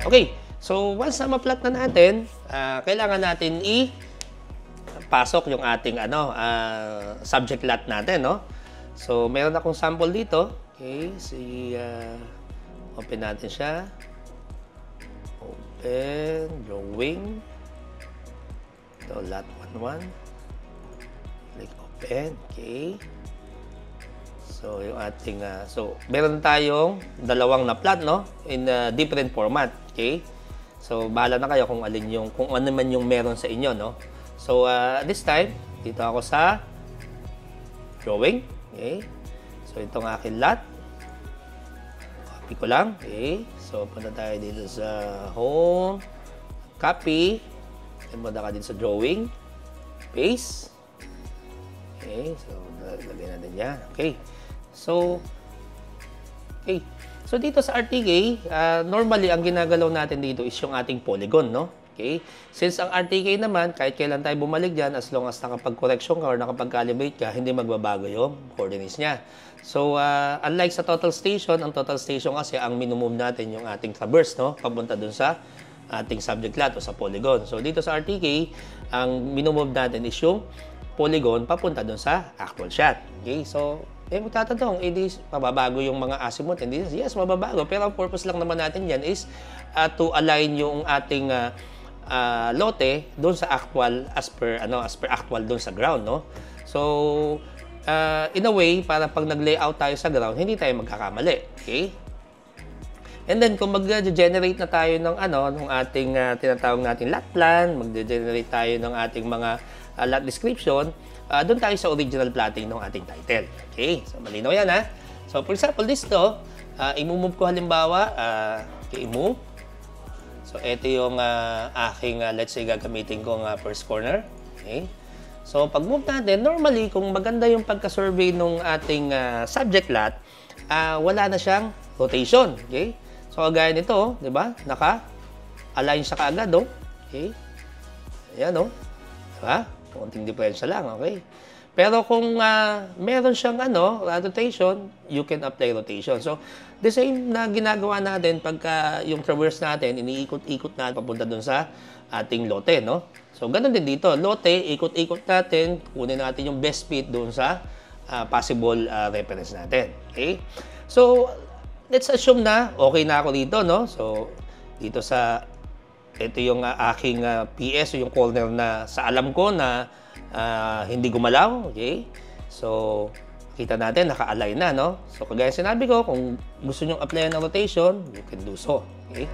Okay, so once na ma-plot na natin, kailangan natin pasok yung ating subject lot natin, no? So, meron akong sample dito. Okay, open natin siya. Open, drawing. Ito, lot 1-1. Click open, okay. So, yung ating, meron tayong dalawang na plot, no? In different format, okay? So, bahala na kayo kung ano man yung meron sa inyo, no? So, this time, dito ako sa drawing, okay? So, itong aking lot. Copy ko lang, okay? So, punta tayo dito sa home, copy, and punta ka dito sa drawing, paste, okay? So, lagyan natin yan, okay? So, okay. So, dito sa RTK, normally, ang ginagalaw natin dito is yung ating polygon, no? Okay? Since ang RTK naman, kahit kailan tayo bumalik dyan, as long as nakapag-correction ka or nakapag-calibrate ka, hindi magbabago yung coordinates niya. So, unlike sa total station, ang total station kasi, ang minumove natin yung ating traverse, no? Papunta dun sa ating subject lot o sa polygon. So, dito sa RTK, ang minumove natin is yung polygon papunta dun sa actual shot. Okay? So, magtatanong, mababago yung mga azimuth. Hindi, yes, mababago. Pero ang purpose lang naman natin yan is to align yung ating lote doon sa actual as per actual doon sa ground, no? So, in a way, para pag nag-layout tayo sa ground, hindi tayo magkakamali. Okay? And then, kung mag-generate na tayo ng ng ating tinatawag natin lot plan, mag-generate tayo ng ating mga lot description, doon tayo sa original plotting ng ating title. Okay? So, malinaw yan, ha? So, for example, dito, i-move ko halimbawa, i-move. So, ito yung aking, let's say, gagamitin kong first corner. Okay? So, pag-move natin, normally, kung maganda yung pagka-survey ng ating subject lot, wala na siyang rotation. Okay? So, kagaya nito, di ba? Naka-align siya kaagad, oh. Okay? Ayan, oh. Diba? Konting diferensya lang, okay? Pero kung meron siyang rotation, you can apply rotation. So, the same na ginagawa natin pagka yung traverse natin, iniikot-ikot natin papunta dun sa ating lote, no? So, ganun din dito. Lote, ikot-ikot natin, kunin natin yung best fit dun sa possible reference natin. Okay? So, let's assume na okay na ako dito, no? So, dito ito yung aking PS o yung corner na sa alam ko na hindi gumalaw. Okay? So, kita natin, naka-align na, no? So, kagaya sinabi ko, kung gusto nyo apply ng rotation, you can do so. Okay?